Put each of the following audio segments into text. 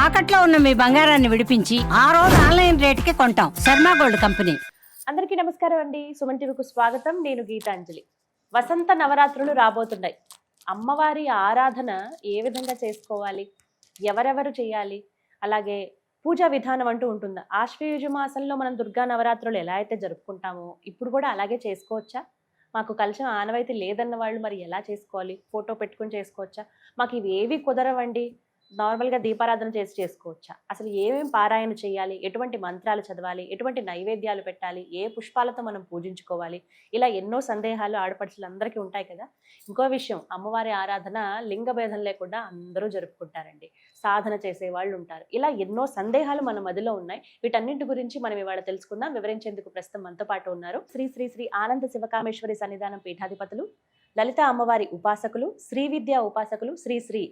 తాకట్లో ఉన్న మీ బంగారాన్ని విడిపించి ఆ రోజు ఆన్లైన్ రేటుకి కొంటాం. Sharma gold company. అందరికీ నమస్కారం అండి. సుమన్ టీవీకు స్వాగతం. నేను గీతాంజలి. వసంత నవరాత్రులు రాబోతున్నాయి. అమ్మవారి ఆరాధన ఏ విధంగా చేసుకోవాలి, ఎవరెవరు చేయాలి, అలాగే పూజా విధానం అంటూ ఉంటుందా? ఆశ్వయుజ మాసంలో మనం దుర్గా నవరాత్రులు ఎలా అయితే జరుపుకుంటామో ఇప్పుడు కూడా అలాగే చేసుకోవచ్చా? మాకు కలశం ఆనవాయితీ లేదన్న వాళ్ళు మరి ఎలా చేసుకోవాలి? ఫోటో పెట్టుకుని చేసుకోవచ్చా? మాకు ఇవి ఏవి కుదరవండి, నార్మల్గా దీపారాధన చేసి చేసుకోవచ్చా? అసలు ఏమేమి పారాయణ చేయాలి, ఎటువంటి మంత్రాలు చదవాలి, ఎటువంటి నైవేద్యాలు పెట్టాలి, ఏ పుష్పాలతో మనం పూజించుకోవాలి, ఇలా ఎన్నో సందేహాలు ఆడపడుచులందరికీ ఉంటాయి కదా. ఇంకో విషయం, అమ్మవారి ఆరాధన లింగ భేదం లేకుండా అందరూ జరుపుకుంటారండి. సాధన చేసే వాళ్ళు ఉంటారు. ఇలా ఎన్నో సందేహాలు మన మదిలో ఉన్నాయి. వీటన్నింటి గురించి మనం ఇవాళ తెలుసుకుందాం. వివరించేందుకు ప్రస్తుతం మనతో పాటు ఉన్నారు శ్రీ శ్రీ శ్రీ ఆనంద శివకామేశ్వరి సన్నిధానం పీఠాధిపతులు, లలిత అమ్మవారి ఉపాసకులు, శ్రీ విద్యా ఉపాసకులు, శ్రీ శ్రీ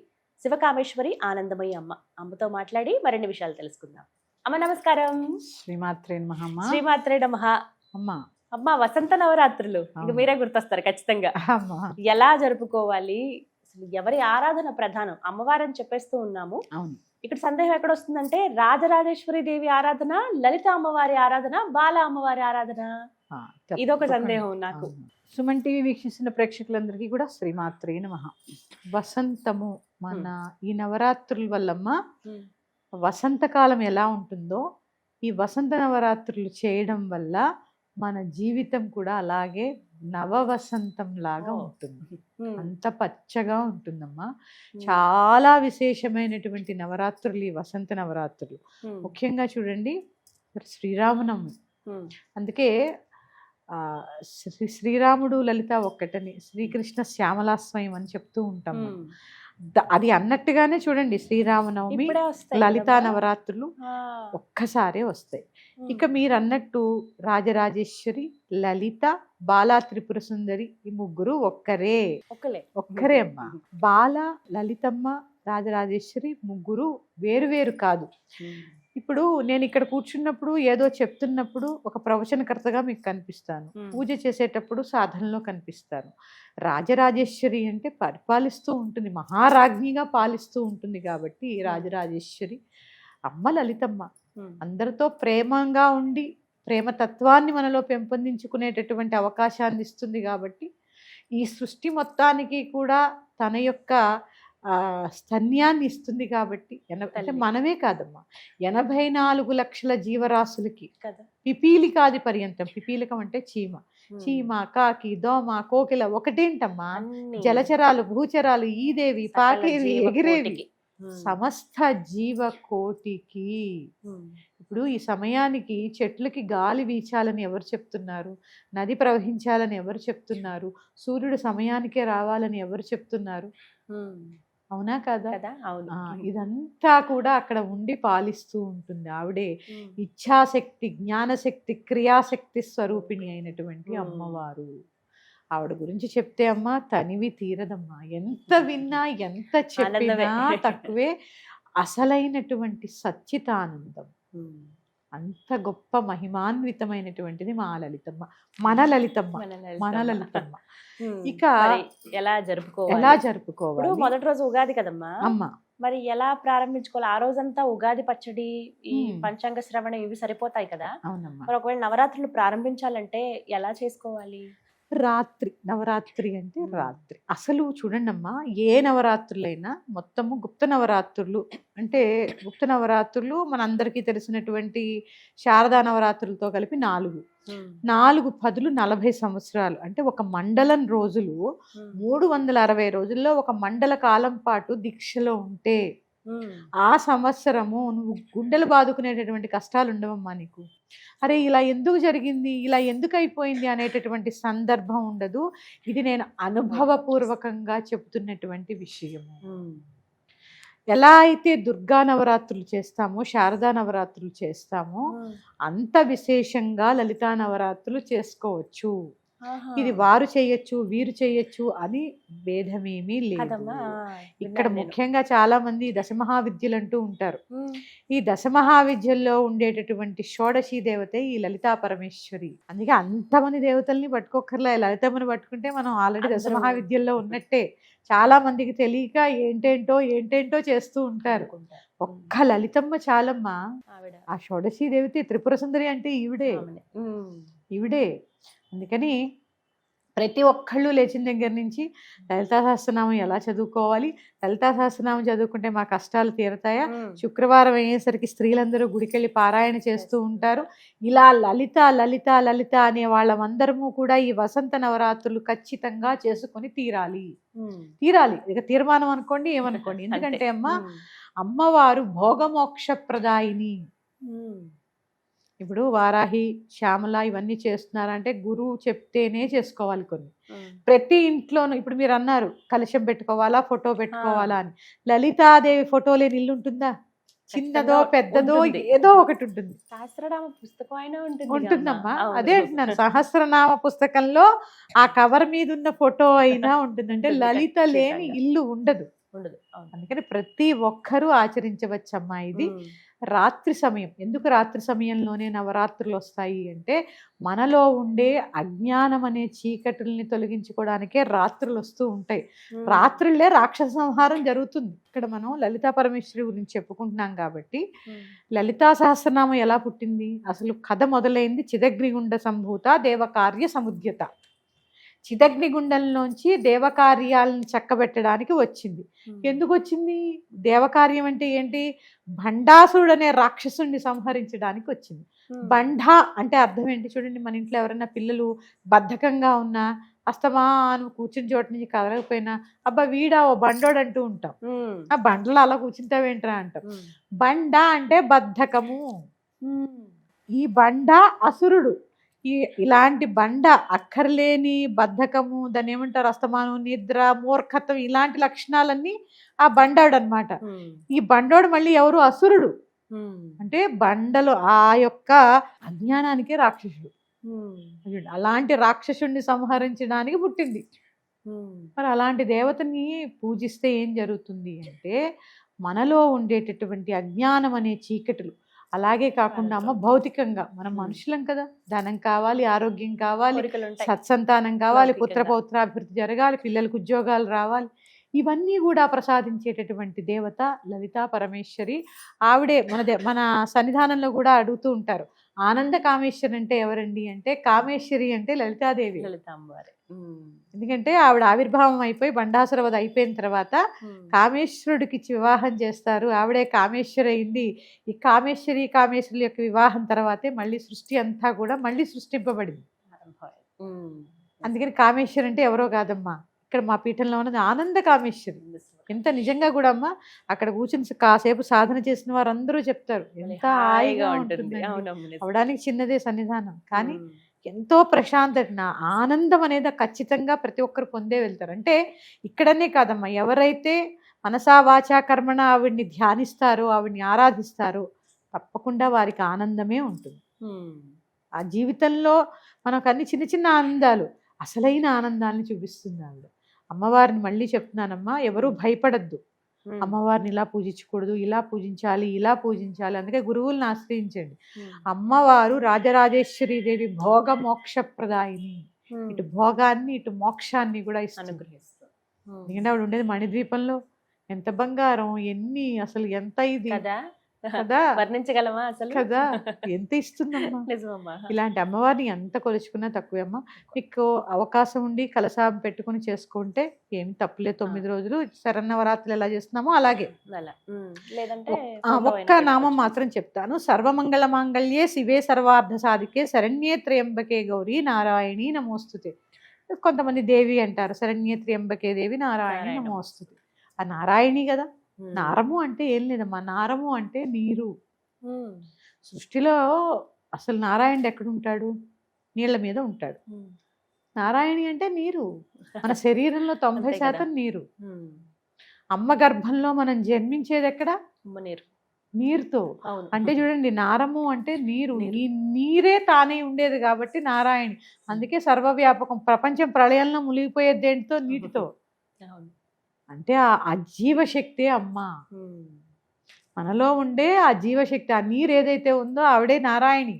శివకామేశ్వరి ఆనందమయ్య అమ్మతో మాట్లాడి మరిన్ని విషయాలు తెలుసుకుందాం. అమ్మ నమస్కారం. శ్రీమాత్రే నమః. శ్రీమాత్రే నమః. అమ్మ వసంత నవరాత్రులు ఇంక మీరే గుర్తొస్తారు ఖచ్చితంగా. ఎలా జరుపుకోవాలి, అసలు ఎవరి ఆరాధన ప్రధానం? అమ్మవారని చెప్పేస్తూ ఉన్నాము. ఇక్కడ సందేహం ఎక్కడ వస్తుందంటే, రాజరాజేశ్వరి దేవి ఆరాధన, లలిత అమ్మవారి ఆరాధన, బాల అమ్మవారి ఆరాధన, ఇదొక సందేహం నాకు. సుమన్ టీవీ వీక్షిస్తున్న ప్రేక్షకులందరికీ కూడా శ్రీమాత్రే నమః. వసంతము మన ఈ నవరాత్రుల వల్లమ్మ వసంతకాలం ఎలా ఉంటుందో ఈ వసంత నవరాత్రులు చేయడం వల్ల మన జీవితం కూడా అలాగే నవ వసంతం లాగా ఉంటుంది. అంత పచ్చగా ఉంటుందమ్మా. చాలా విశేషమైనటువంటి నవరాత్రులు ఈ వసంత నవరాత్రులు. ముఖ్యంగా చూడండి, శ్రీరామనవమి. అందుకే శ్రీరాముడు లలిత ఒక్కటని, శ్రీకృష్ణ శ్యామలాస్వయం అని చెప్తూ ఉంటాం. అది అన్నట్టుగానే చూడండి, శ్రీరామనవమి లలితా నవరాత్రులు ఒక్కసారే వస్తాయి. ఇక మీరు అన్నట్టు రాజరాజేశ్వరి, లలిత, బాలా త్రిపుర సుందరి, ఈ ముగ్గురు ఒక్కరే అమ్మా. బాల, లలితమ్మ, రాజరాజేశ్వరి ముగ్గురు వేరు వేరు కాదు. ఇప్పుడు నేను ఇక్కడ కూర్చున్నప్పుడు ఏదో చెప్తున్నప్పుడు ఒక ప్రవచనకర్తగా మీకు కనిపిస్తాను, పూజ చేసేటప్పుడు సాధనలో కనిపిస్తాను. రాజరాజేశ్వరి అంటే పరిపాలిస్తూ ఉంటుంది, మహారాజ్ఞిగా పాలిస్తూ ఉంటుంది. కాబట్టి రాజరాజేశ్వరి అమ్మ లలితమ్మ అందరితో ప్రేమంగా ఉండి ప్రేమతత్వాన్ని మనలో పెంపొందించుకునేటటువంటి అవకాశాన్ని ఇస్తుంది. కాబట్టి ఈ సృష్టి మొత్తానికి కూడా తన యొక్క స్తన్యాన్ని ఇస్తుంది. కాబట్టి అంటే మనమే కాదమ్మా, 84 లక్షల జీవరాశులకి పిపీలికాది పర్యంతం. పిపీలికం అంటే చీమ, కాకి, దోమ, కోకిల ఒకటేంటమ్మా, జలచరాలు, భూచరాలు, ఈదేవి, పాకేవి, ఎగిరేవి, సమస్త జీవకోటికి. ఇప్పుడు ఈ సమయానికి చెట్లకి గాలి వీచాలని ఎవరు చెప్తున్నారు? నది ప్రవహించాలని ఎవరు చెప్తున్నారు? సూర్యుడు సమయానికే రావాలని ఎవరు చెప్తున్నారు? అవునా కదా? ఇదంతా కూడా అక్కడ ఉండి పాలిస్తూ ఉంటుంది. ఆవిడే ఇచ్ఛాశక్తి, జ్ఞానశక్తి, క్రియాశక్తి స్వరూపిణి అయినటువంటి అమ్మవారు. ఆవిడ గురించి చెప్తే అమ్మా తనివి తీరదమ్మా. ఎంత విన్నా ఎంత చెప్పినా తక్కువే. అసలైనటువంటి సచ్చితానందం, అంత గొప్ప మహిమాన్వితమైనటువంటిది మా లలితమ్మ, మన లలితమ్మ. ఇక ఎలా జరుపుకోవాలి? మొదటి రోజు ఉగాది కదమ్మా అమ్మ. మరి ఎలా ప్రారంభించుకోవాలి? ఆ రోజంతా ఉగాది పచ్చడి, ఈ పంచాంగ శ్రవణం ఇవి సరిపోతాయి కదా. మరి ఒకవేళ నవరాత్రులు ప్రారంభించాలంటే ఎలా చేసుకోవాలి? నవరాత్రి అంటే రాత్రి. అసలు చూడండి అమ్మా, ఏ నవరాత్రులైనా మొత్తము గుప్త నవరాత్రులు అంటే, గుప్త నవరాత్రులు మనందరికీ తెలిసినటువంటి శారదా నవరాత్రులతో కలిపి 4 పదులు 40 సంవత్సరాలు. అంటే ఒక మండలం రోజులు 360 రోజుల్లో ఒక మండల కాలం పాటు దీక్షలో ఉంటే ఆ సంవత్సరము నువ్వు గుండెలు బాదుకునేటటువంటి కష్టాలు ఉండవమ్మా నీకు. అరే ఇలా ఎందుకు జరిగింది, ఇలా ఎందుకు అయిపోయింది అనేటటువంటి సందర్భం ఉండదు. ఇది నేను అనుభవపూర్వకంగా చెప్తున్నటువంటి విషయము. ఎలా అయితే దుర్గా నవరాత్రులు చేస్తామో, శారదా నవరాత్రులు చేస్తామో, అంత విశేషంగా లలితా నవరాత్రులు చేసుకోవచ్చు. ఇది వారు చేయొచ్చు, వీరు చేయొచ్చు అని భేదమేమీ లేదు. ఇక్కడ ముఖ్యంగా చాలా మంది దశమహావిద్యలు అంటూ ఉంటారు. ఈ దశమహావిద్యల్లో ఉండేటటువంటి షోడశీ దేవతే ఈ లలితా పరమేశ్వరి. అందుకే అంతమంది దేవతల్ని పట్టుకోకర్లా, లలితమ్మని పట్టుకుంటే మనం ఆల్రెడీ దశమహావిద్యల్లో ఉన్నట్టే. చాలా మందికి తెలియక ఏంటేంటో చేస్తూ ఉంటారు. ఒక్క లలితమ్మ చాలమ్మా. ఆవిడ ఆ షోడశీ దేవతే త్రిపుర సుందరి అంటే ఈవిడే. ఆమెనే. ఈవిడే. అందుకని ప్రతి ఒక్కళ్ళు లేచిన దగ్గర నుంచి లలితా సహస్రనామం ఎలా చదువుకోవాలి, లలితా సహస్రనామం చదువుకుంటే మా కష్టాలు తీరతాయా, శుక్రవారం అయ్యేసరికి స్త్రీలందరూ గుడికెళ్ళి పారాయణ చేస్తూ ఉంటారు. ఇలా లలిత లలిత లలిత అనే వాళ్ళమందరము కూడా ఈ వసంత నవరాత్రులు ఖచ్చితంగా చేసుకొని తీరాలి. ఇక తీర్మానం అనుకోండి, ఏమనుకోండి. ఎందుకంటే అమ్మవారు భోగమోక్ష ప్రదాయిని. ఇప్పుడు వారాహి, శ్యామల ఇవన్నీ చేస్తున్నారంటే గురువు చెప్తేనే చేసుకోవాలి. కొన్ని ప్రతి ఇంట్లోనూ ఇప్పుడు మీరు అన్నారు కలశం పెట్టుకోవాలా, ఫోటో పెట్టుకోవాలా అని. లలితాదేవి ఫోటో లేని ఇల్లు ఉంటుందా? చిన్నదో పెద్దదో ఏదో ఒకటి ఉంటుంది. సహస్రనామ పుస్తకం అయినా ఉంటుందమ్మా. అదే అంటున్నాను, సహస్రనామ పుస్తకంలో ఆ కవర్ మీద ఉన్న ఫోటో అయినా ఉంటుంది. అంటే లలిత లేని ఇల్లు ఉండదు. అందుకని ప్రతి ఒక్కరూ ఆచరించవచ్చమ్మా ఇది. రాత్రి సమయం, ఎందుకు రాత్రి సమయంలోనే నవరాత్రులు వస్తాయి అంటే మనలో ఉండే అజ్ఞానం అనే చీకటిని తొలగించుకోవడానికే రాత్రులు వస్తూ ఉంటాయి. రాత్రులే రాక్షస సంహారం జరుగుతుంది. ఇక్కడ మనం లలితా పరమేశ్వరి గురించి చెప్పుకుంటున్నాం కాబట్టి లలితా సహస్రనామం ఎలా పుట్టింది? అసలు కథ మొదలైంది చిదగ్నిగుండ సంభూత దేవకార్య సముద్యత. చిదగ్నిగుండంలోంచి దేవకార్యాలను చక్కబెట్టడానికి వచ్చింది. ఎందుకు వచ్చింది? దేవకార్యం అంటే ఏంటి? భండాసురుడు అనే రాక్షసుని సంహరించడానికి వచ్చింది. బండ అంటే అర్థం ఏంటి చూడండి. మన ఇంట్లో ఎవరైనా పిల్లలు బద్ధకంగా ఉన్నా, అస్తమాను కూర్చుని చోటు నుంచి కదలకపోయినా, అబ్బా వీడా ఓ బండోడు అంటూ ఉంటాం. ఆ బండలో అలా కూర్చుంటావేంట్రా అంటాం. బండ అంటే బద్ధకము. ఈ బండ అసురుడు. ఇలాంటి బండ అక్కర్లేని బద్ధకము, దాన్ని ఏమంటారు, అస్తమానం, నిద్ర, మూర్ఖత్వం, ఇలాంటి లక్షణాలన్నీ ఆ బండాడు అనమాట. ఈ బండోడు మళ్ళీ ఎవరు? అసురుడు. అంటే బండలు ఆ యొక్క అజ్ఞానానికే రాక్షసుడు. అలాంటి రాక్షసుడిని సంహరించడానికి పుట్టింది. మరి అలాంటి దేవతని పూజిస్తే ఏం జరుగుతుంది అంటే మనలో ఉండేటటువంటి అజ్ఞానం అనే చీకటులు, అలాగే కాకుండా అమ్మ భౌతికంగా మనం మనుషులం కదా, ధనం కావాలి, ఆరోగ్యం కావాలి, సత్సంతానం కావాలి, పుత్రపౌత్రాభివృద్ధి జరగాలి, పిల్లలకు ఉద్యోగాలు రావాలి, ఇవన్నీ కూడా ప్రసాదించేటటువంటి దేవత లలితా పరమేశ్వరి. ఆవిడే మన సన్నిధానంలో కూడా అడుగుతూ ఉంటారు, ఆనంద కామేశ్వరి అంటే ఎవరండి అంటే, కామేశ్వరి అంటే లలితాదేవి, లలితాంబారి. ఎందుకంటే ఆవిడ ఆవిర్భావం అయిపోయి బండాసురవధ అయిపోయిన తర్వాత కామేశ్వరుడికి ఇచ్చి వివాహం చేస్తారు. ఆవిడే కామేశ్వరి అయింది. ఈ కామేశ్వరుల యొక్క వివాహం తర్వాతే మళ్ళీ సృష్టి అంతా కూడా మళ్ళీ సృష్టింపబడింది. అందుకని కామేశ్వరి అంటే ఎవరో కాదమ్మా, ఇక్కడ మా పీఠంలో ఉన్నది ఆనంద కామేశ్వరి. ఎంత నిజంగా కూడా అమ్మా, అక్కడ కూర్చుని కాసేపు సాధన చేసిన వారందరూ చెప్తారు ఎంత హాయిగా ఉంటుంది. అవడానికి చిన్నదే సన్నిధానం, కానీ ఎంతో ప్రశాంతత, ఆనందం అనేది ఖచ్చితంగా ప్రతి ఒక్కరు పొందే వెళ్తారు. అంటే ఇక్కడనే కాదమ్మా, ఎవరైతే మనసా వాచా కర్మణ ఆవిడ్ని ధ్యానిస్తారో, ఆవిడ్ని ఆరాధిస్తారో, తప్పకుండా వారికి ఆనందమే ఉంటుంది. ఆ జీవితంలో మనకు అన్ని చిన్న చిన్న ఆనందాలు, అసలైన ఆనందాన్ని చూపిస్తుంది ఆవిడ. అమ్మవారిని మళ్ళీ చెప్తున్నానమ్మా, ఎవరూ భయపడద్దు. అమ్మవారిని ఇలా పూజించకూడదు, ఇలా పూజించాలి, ఇలా పూజించాలి, అందుకే గురువులను ఆశ్రయించండి. అమ్మవారు రాజరాజేశ్వరి దేవి భోగ మోక్ష ప్రదాయిని. ఇటు భోగాన్ని ఇటు మోక్షాన్ని కూడా ఇస్తుంది. ఎందుకంటే ఆవిడ ఉండేది మణిద్వీపంలో. ఎంత బంగారం, ఎన్ని, అసలు ఎంత ఇది కదా, వర్ణించగలమా అసలు కదా, ఎంత ఇస్తుందమ్మా. ఇలాంటి అమ్మవారిని ఎంత కొలుచుకున్నా తక్కువే అమ్మా. మీకు అవకాశం ఉండి కలశాం పెట్టుకుని చేసుకుంటే ఏమి తప్పులే. 9 రోజులు శరన్నవరాత్రులు ఎలా చేస్తున్నామో అలాగే. ఒక్క నామం మాత్రం చెప్తాను, సర్వమంగళ మాంగళ్యే శివే సర్వార్థ సాధికే శరణ్యే త్రయంబకే గౌరీ నారాయణి నమోస్తుతే. కొంతమంది దేవి అంటారు, శరణ్యే త్రయంబకే దేవి నారాయణి నమోస్తుతే. ఆ నారాయణి కదా. నారము అంటే ఏం లేదమ్మా, నారము అంటే నీరు. సృష్టిలో అసలు నారాయణుడు ఎక్కడుంటాడు? నీళ్ల మీద ఉంటాడు. నారాయణి అంటే నీరు. మన శరీరంలో 90% నీరు. అమ్మ గర్భంలో మనం జన్మించేది ఎక్కడ? నీరుతో. అంటే చూడండి, నారము అంటే నీరు. ఈ నీరే తానే ఉండేది కాబట్టి నారాయణి. అందుకే సర్వవ్యాపకం. ప్రపంచం ప్రళయంలో మునిగిపోయేది దేంతో? నీటితో. అంటే ఆ జీవశక్తే అమ్మ. మనలో ఉండే ఆ జీవశక్తి, ఆ నీరు ఏదైతే ఉందో ఆవిడే నారాయణి.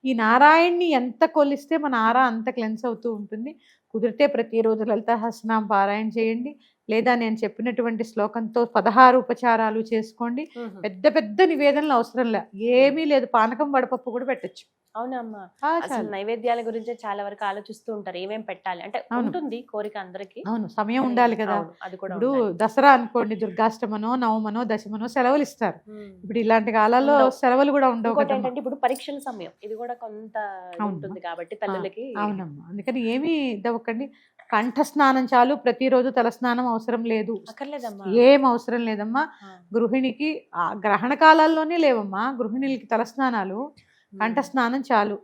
ఈ నారాయణ్ణి ఎంత కొలిస్తే మన ఆరా అంత క్లెన్స్ అవుతూ ఉంటుంది. కుదిరితే ప్రతిరోజు లలితా సహస్రనామ పారాయణ చేయండి, లేదా నేను చెప్పినటువంటి శ్లోకంతో 16 ఉపచారాలు చేసుకోండి. పెద్ద పెద్ద నివేదనలు అవసరం లే, ఏమీ లేదు, పానకం వడపప్పు కూడా పెట్టచ్చు. అవునమ్మా, అసలు నైవేద్యాల గురించే చాలా వరకు ఆలోచిస్తూ ఉంటారు, ఏమేం పెట్టాలి అంటే. ఉంటుంది కోరిక అందరికి. అవును, సమయం ఉండాలి కదా. అది కూడా ఇప్పుడు దసరా అనుకోండి, దుర్గాష్టమనో నవమనో దశమనో సెలవులు ఇస్తారు. ఇప్పుడు ఇలాంటి కాలాల్లో సెలవులు కూడా ఉండవు కదా. ఏంటంటే ఇప్పుడు పరీక్షల సమయం, ఇది కూడా కొంత ఉంటుంది కాబట్టి తల్లులకి. అవునమ్మా, అందుకని ఏమీ ఇదవ్వకండి. కంఠ స్నానం చాలు, ప్రతిరోజు తల స్నానం అవసరం లేదు, ఏం అవసరం లేదమ్మా. గృహిణికి గ్రహణ కాలాల్లోనే లేవమ్మా గృహిణులకి తల స్నానాలు, కంఠ స్నానం చాలు.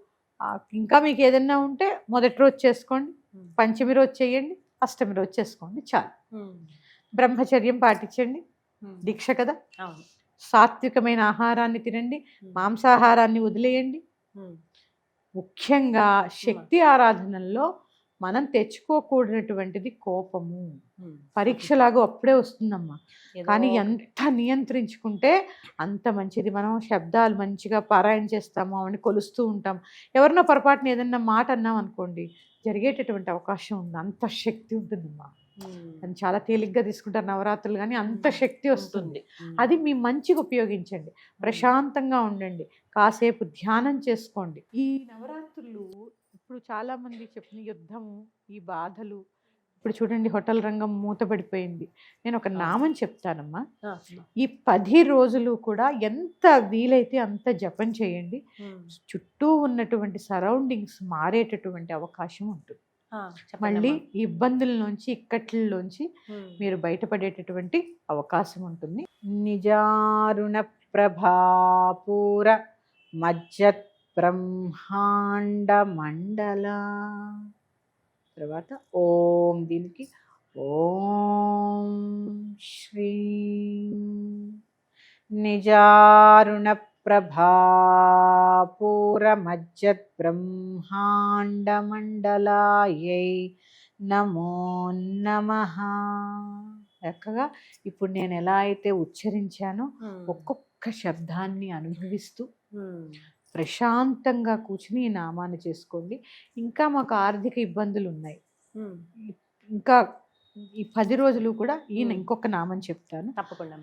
ఇంకా మీకు ఏదైనా ఉంటే మొదటి రోజు చేసుకోండి, పంచమి రోజు చేయండి, అష్టమి రోజు చేసుకోండి, చాలు. బ్రహ్మచర్యం పాటించండి, దీక్ష కదా. సాత్వికమైన ఆహారాన్ని తినండి, మాంసాహారాన్ని వదిలేయండి. ముఖ్యంగా శక్తి ఆరాధనల్లో మనం తెచ్చుకోకూడనటువంటిది కోపము. పరీక్షలాగా అప్పుడే వస్తుందమ్మా, కానీ ఎంత నియంత్రించుకుంటే అంత మంచిది. మనం శబ్దాలు మంచిగా పారాయణ చేస్తాము, అవన్నీ కొలుస్తూ ఉంటాం. ఎవరన్నా పొరపాటున ఏదన్నా మాట అన్నాం అనుకోండి, జరిగేటటువంటి అవకాశం ఉంది. అంత శక్తి ఉంటుందమ్మా. అని చాలా తేలిగ్గా తీసుకుంటారు నవరాత్రులు, కానీ అంత శక్తి వస్తుంది. అది మీ మంచిగా ఉపయోగించండి, ప్రశాంతంగా ఉండండి, కాసేపు ధ్యానం చేసుకోండి. ఈ నవరాత్రులు ఇప్పుడు చాలా మంది చెప్పిన యుద్ధము, ఈ బాధలు, ఇప్పుడు చూడండి హోటల్ రంగం మూతపడిపోయింది. నేను ఒక నామం చెప్తానమ్మా, ఈ 10 రోజులు కూడా ఎంత వీలైతే అంత జపం చేయండి. చుట్టూ ఉన్నటువంటి సరౌండింగ్స్ మారేటటువంటి అవకాశం ఉంటుంది. మళ్ళీ ఇబ్బందుల్లోంచి ఇక్కట్లలోంచి మీరు బయటపడేటటువంటి అవకాశం ఉంటుంది. నిజారుణ ప్రభాపూర మజ్జత్ బ్రహ్మాండ మండల. తర్వాత ఓం, దీనికి ఓం శ్రీ నిజారుణ ప్రభాపూర మజ్జత్ బ్రహ్మాండ మండలాయై నమో నమః. చక్కగా ఇప్పుడు నేను ఎలా అయితే ఉచ్చరించానో ఒక్కొక్క శబ్దాన్ని అనుభవిస్తూ ప్రశాంతంగా కూర్చుని ఈ నామాన్ని చేసుకోండి. ఇంకా మాకు ఆర్థిక ఇబ్బందులు ఉన్నాయి, ఇంకా ఈ 10 రోజులు కూడా ఈయన ఇంకొక నామం చెప్తాను తప్పకుండా.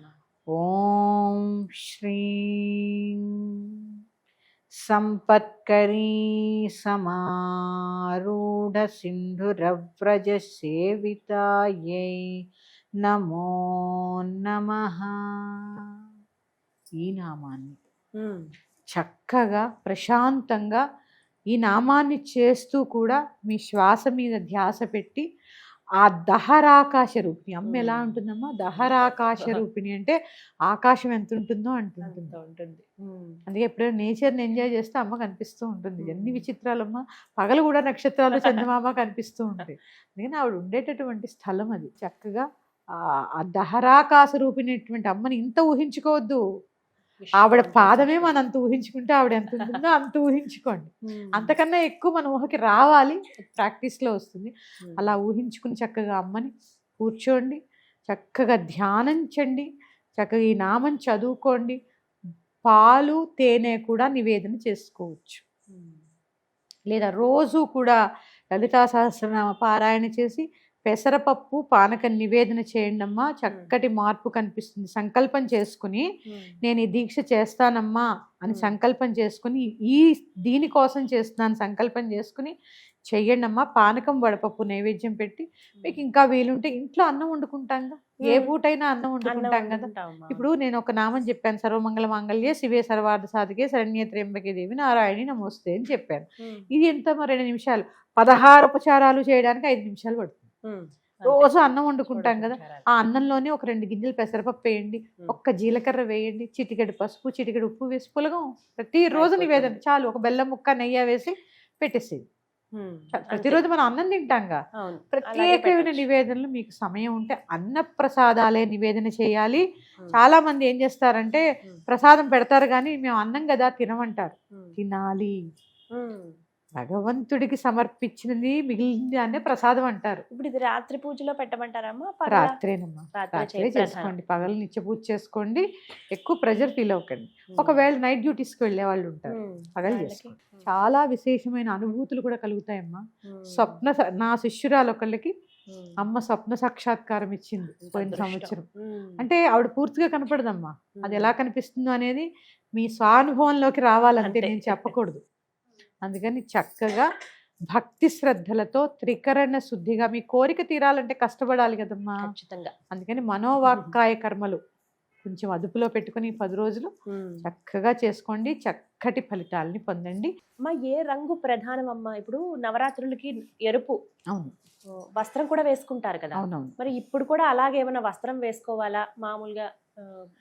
ఓం శ్రీ సంపత్కరీ సమారూఢ సింధురవ్రజ సేవితాయై నమో నమః. ఈ నామాన్ని చక్కగా ప్రశాంతంగా ఈ నామాన్ని చేస్తూ కూడా మీ శ్వాస మీద ధ్యాస పెట్టి ఆ దహరాకాశ రూపిణి, అమ్మ ఎలా ఉంటుందమ్మా, దహరాకాశ రూపిణి అంటే ఆకాశం ఎంత ఉంటుందో అంటుంటుంది. అందుకే ఎప్పుడైనా నేచర్ని ఎంజాయ్ చేస్తే అమ్మ కనిపిస్తూ ఉంటుంది. ఎన్ని విచిత్రాలమ్మా, పగలు కూడా నక్షత్రాలు చందమామ కనిపిస్తూ ఉంటాయి. అందుకని ఆవిడ ఉండేటటువంటి స్థలం అది. చక్కగా ఆ దహరాకాశ రూపిణిటువంటి అమ్మని ఇంత ఊహించుకోవద్దు, ఆవిడ పాదమే మనం అంత ఊహించుకుంటే ఆవిడ ఎంత ఉంటుందో అంత ఊహించుకోండి. అంతకన్నా ఎక్కువ మన ఊహకి రావాలి, ప్రాక్టీస్లో వస్తుంది. అలా ఊహించుకుని చక్కగా అమ్మని కూర్చోండి, చక్కగా ధ్యానించండి, చక్కగా ఈ నామం చదువుకోండి. పాలు తేనె కూడా నివేదన చేసుకోవచ్చు, లేదా రోజు కూడా లలితా సహస్రనామ పారాయణ చేసి పెసరపప్పు పానకం నివేదన చేయండి అమ్మా. చక్కటి మార్పు కనిపిస్తుంది. సంకల్పం చేసుకుని నేను ఈ దీక్ష చేస్తానమ్మా అని సంకల్పం చేసుకుని, దీనికోసం చేస్తున్నాను సంకల్పం చేసుకుని చెయ్యండి అమ్మా. పానకం వడపప్పు నైవేద్యం పెట్టి, మీకు ఇంకా వీలుంటే ఇంట్లో అన్నం వండుకుంటాం కదా, ఏ పూటైనా అన్నం వండుకుంటాం కదా. ఇప్పుడు నేను ఒక నామం చెప్పాను, సర్వమంగళ మాంగళ్యే శివే సర్వార్థ సాధకే శరణ్యే త్ర్యంబకే దేవి నారాయణి నమోస్తే అని చెప్పాను. ఇది ఎంత 2 నిమిషాలు, 16 ఉపచారాలు చేయడానికి 5 నిమిషాలు పడుతుంది. రోజు అన్నం వండుకుంటాం కదా, ఆ అన్నంలోనే ఒక 2 గింజలు పెసరపప్పు వేయండి, ఒక్క జీలకర్ర వేయండి, చిటికెడు పసుపు, చిటికెడు ఉప్పు వేసి పులగం ప్రతిరోజు నివేదన చాలు. ఒక బెల్లం ముక్క నెయ్యి వేసి పెట్టేసేది. ప్రతిరోజు మనం అన్నం తింటాంగా. ప్రత్యేకమైన నివేదనలు మీకు సమయం ఉంటే అన్నప్రసాదాలే నివేదన చేయాలి. చాలా మంది ఏం చేస్తారంటే ప్రసాదం పెడతారు కానీ మేము అన్నం కదా తినమంటారు. తినాలి, భగవంతుడికి సమర్పించినది మిగిలింది అనే ప్రసాదం అంటారు. ఇప్పుడు ఇది రాత్రి పూజలో పెట్టమంటారమ్మా? రాత్రేనమ్మా, రాత్రే చేసుకోండి. పగలు నిత్య పూజ చేసుకోండి, ఎక్కువ ప్రెజర్ ఫీల్ అవ్వకండి. ఒకవేళ నైట్ డ్యూటీస్కి వెళ్ళే వాళ్ళు ఉంటారు, పగలు వాళ్ళకి? చేసుకోండి. చాలా విశేషమైన అనుభూతులు కూడా కలుగుతాయమ్మా. నా శిష్యురాలు ఒకళ్ళకి అమ్మ స్వప్న సాక్షాత్కారం ఇచ్చింది పోయిన సంవత్సరం. అంటే ఆవిడ పూర్తిగా కనపడదమ్మా, అది ఎలా కనిపిస్తుందో అనేది మీ స్వానుభవంలోకి రావాలంటే, అంతే. నేను చెప్పకూడదు. అందుకని చక్కగా భక్తి శ్రద్ధలతో త్రికరణ శుద్ధిగా మీ కోరిక తీరాలంటే కష్టపడాలి కదమ్మా. ఖచ్చితంగా. అందుకని మనోవాక్కాయ కర్మలు కొంచెం అదుపులో పెట్టుకుని 10 రోజులు చక్కగా చేసుకోండి, చక్కటి ఫలితాలని పొందండి. అమ్మా, ఏ రంగు ప్రధానం అమ్మా? ఇప్పుడు నవరాత్రులకి ఎరుపు అవును, వస్త్రం కూడా వేసుకుంటారు కదా, అవునవును. మరి ఇప్పుడు కూడా అలాగే ఏమైనా వస్త్రం వేసుకోవాలా మామూలుగా?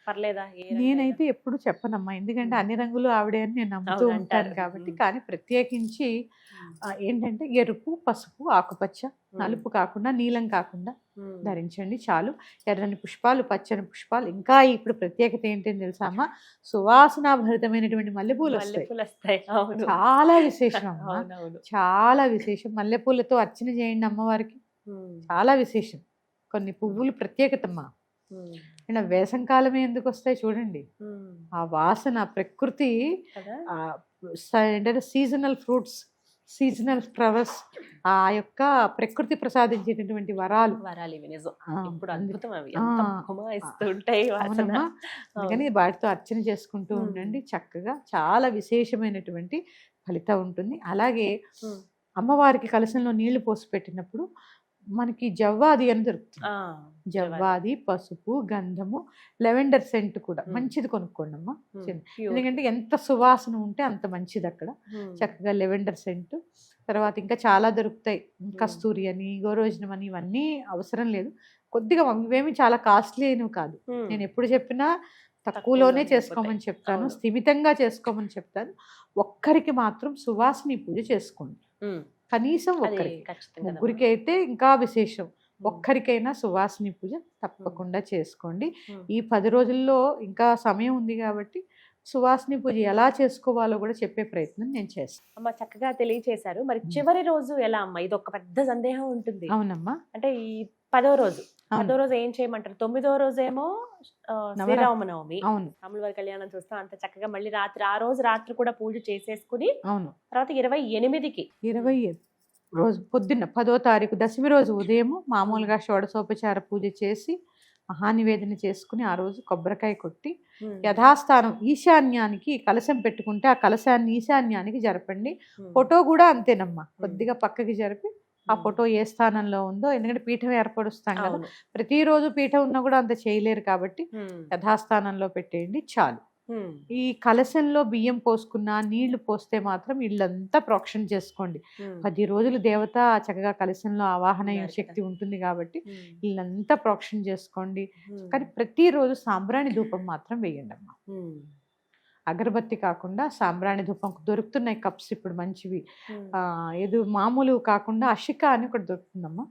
పర్లేదా? ఏ రంగు నేనైతే ఎప్పుడు చెప్పనమ్మా, ఎందుకంటే అన్ని రంగులు ఆవిడే అని నేను నమ్ముతూ అవును, ఉంటాను అంటారు. కాబట్టి. కానీ ప్రత్యేకించి ఏంటంటే ఎరుపు, పసుపు, ఆకుపచ్చ, నలుపు కాకుండా, నీలం కాకుండా ధరించండి చాలు. ఎర్రని పుష్పాలు, పచ్చని పుష్పాలు, ఇంకా ఇప్పుడు ప్రత్యేకత ఏంటని తెలుసా అమ్మా, సువాసనాభరితమైనటువంటి మల్లెపూలు వస్తాయి. మల్లెపూలు వస్తాయి. అవును, చాలా విశేషం అమ్మా, అవునవును. చాలా విశేషం. మల్లెపూలతో అర్చన చేయండి అమ్మవారికి, చాలా విశేషం. కొన్ని పువ్వులు ప్రత్యేకతమ్మా. అండ్ వేసంకాలమే ఎందుకు వస్తాయి చూడండి, ఆ వాసన ప్రకృతి కదా. ఏంటంటే సీజనల్ ఫ్రూట్స్, సీజనల్ ఫ్లవర్స్, ఆ యొక్క ప్రకృతి ప్రసాదించేటటువంటి వరాలు. వరాలు ఇవి నిజం. ఆ, ఇప్పుడు అద్భుతం అవి, ఆ, ఎంత గుమాయిస్తూ ఉంటాయి వాసన. అవునమ్మా. అందుకని వాటితో అర్చన చేసుకుంటూ ఉండండి చక్కగా, చాలా విశేషమైనటువంటి ఫలితం ఉంటుంది. అలాగే అమ్మవారికి కలశంలో నీళ్లు పోసి పెట్టినప్పుడు మనకి జవ్వాది అని దొరుకుతుంది. జవ్వాది, పసుపు, గంధము, లెవెండర్ సెంట్ కూడా మంచిది కొనుక్కోండి అమ్మా. ఎందుకంటే ఎంత సువాసన ఉంటే అంత మంచిది అక్కడ. చక్కగా లెవెండర్ సెంట్, తర్వాత ఇంకా చాలా దొరుకుతాయి, కస్తూరి అని, గోరోజనం అని, ఇవన్నీ అవసరం లేదు. కొద్దిగా ఇవేమి చాలా కాస్ట్లీ అయినవి కాదు. నేను ఎప్పుడు చెప్పినా తక్కువలోనే చేసుకోమని చెప్తాను, స్థిమితంగా చేసుకోమని చెప్తాను. ఒక్కరికి మాత్రం సువాసిని పూజ చేసుకోండి, కనీసం ఒక్కరికి. ముగ్గురికి అయితే ఇంకా విశేషం, ఒక్కరికైనా సువాసిని పూజ తప్పకుండా చేసుకోండి. ఈ 10 రోజుల్లో ఇంకా సమయం ఉంది కాబట్టి సువాసిని పూజ ఎలా చేసుకోవాలో కూడా చెప్పే ప్రయత్నం నేను చేస్తాను. అమ్మ, చక్కగా తెలియచేశారు. మరి చివరి రోజు ఎలా అమ్మా? ఇది ఒక పెద్ద సందేహం ఉంటుంది. అవునమ్మా. అంటే ఈ 10వ రోజు ఏం చేయమంటారు? 9వ రోజు ఏమో శ్రీరామనవమి, అవును, రాములవారి కళ్యాణం చూస్తాం అంత చక్కగా. మళ్ళీ రాత్రి, ఆ రోజు రాత్రి కూడా పూజ చేసేసుకుని, అవును, తర్వాత 28కి 20 రోజు పొద్దున్న 10వ తారీఖు దశమి రోజు ఉదయం మామూలుగా షోడశోపచార పూజ చేసి మహానివేదన చేసుకుని ఆ రోజు కొబ్బరికాయ కొట్టి యథాస్థానం ఈశాన్యానికి కలశం పెట్టుకుంటే ఆ కలశాన్ని ఈశాన్యానికి జరపండి. ఫోటో కూడా అంతేనమ్మా, కొద్దిగా పక్కకి జరిపి ఆ ఫోటో ఏ స్థానంలో ఉందో, ఎందుకంటే పీఠం ఏర్పరుస్తాం కదా, ప్రతిరోజు పీఠం ఉన్నా కూడా అంత చేయలేరు కాబట్టి యథాస్థానంలో పెట్టేయండి చాలు. ఈ కలశంలో బియ్యం పోసుకున్న, నీళ్లు పోస్తే మాత్రం ఇల్లంతా ప్రోక్షణ చేసుకోండి. 10 రోజులు దేవత చక్కగా కలశంలో ఆవాహన శక్తి ఉంటుంది కాబట్టి ఇల్లంతా ప్రోక్షణ చేసుకోండి. కానీ ప్రతిరోజు సాంబ్రాణి ధూపం మాత్రం వేయండి అమ్మా. అగరబత్తి కాకుండా సాంబ్రాణి ధూపం దొరుకుతున్నాయి కప్స్ ఇప్పుడు మంచివి. ఏదో మామూలు కాకుండా అషిక అని ఒకటి దొరుకుతుందమ్మా,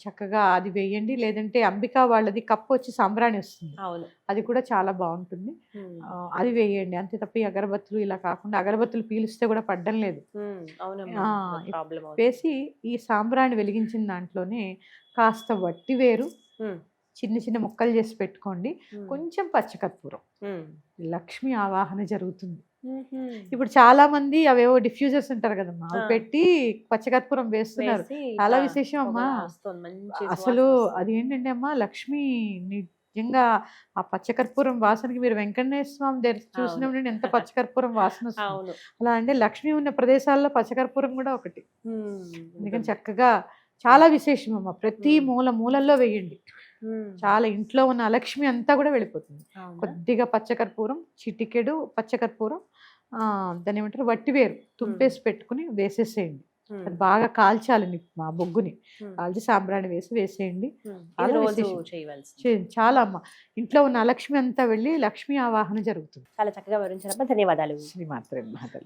చక్కగా అది వేయండి. లేదంటే అంబికా వాళ్ళది కప్పు వచ్చి సాంబ్రాణి వస్తుంది, అది కూడా చాలా బాగుంటుంది, అది వేయండి. అంతే తప్ప ఈ అగరబత్తులు ఇలా కాకుండా, అగరబత్తులు పీలిస్తే కూడా పడ్డం లేదు. వేసి ఈ సాంబ్రాణి వెలిగించిన దాంట్లోనే కాస్త వట్టివేరు చిన్న చిన్న ముక్కలు చేసి పెట్టుకోండి, కొంచెం పచ్చకర్పూరం, లక్ష్మి ఆవాహన జరుగుతుంది. ఇప్పుడు చాలా మంది అవేవో డిఫ్యూజర్స్ ఉంటారు కదమ్మా, అవి పెట్టి పచ్చకర్పూరం వేస్తున్నారు, చాలా విశేషం అమ్మా. అసలు అది ఏంటంటే అమ్మా, లక్ష్మి నిజంగా ఆ పచ్చకర్పూరం వాసనకి మీరు వెంకటేశ్వర స్వామి దగ్గర చూసినప్పుడు ఎంత పచ్చకర్పూరం వాసన వస్తుంది. అలా అంటే లక్ష్మి ఉన్న ప్రదేశాల్లో పచ్చకర్పూరం కూడా ఒకటి. అందుకని చక్కగా చాలా విశేషం అమ్మ, ప్రతి మూలల్లో వేయండి. చాలా ఇంట్లో ఉన్న అలక్ష్మి అంతా కూడా వెళ్ళిపోతుంది. కొద్దిగా పచ్చకర్పూరం, చిటికెడు పచ్చకర్పూరం, దాని ఏమంటారు వట్టివేరు తుంపేసి పెట్టుకుని వేసేసేయండి. అది బాగా కాల్చాలి, మా బొగ్గుని కాల్చి సాంబ్రాణి వేసేయండి. చాలా అమ్మ, ఇంట్లో ఉన్న అలక్ష్మి అంతా వెళ్ళి లక్ష్మీ ఆవాహన జరుగుతుంది. చాలా చక్కగా వివరించారమ్మా, ధన్యవాదాలు. శ్రీమాత్రే నమః.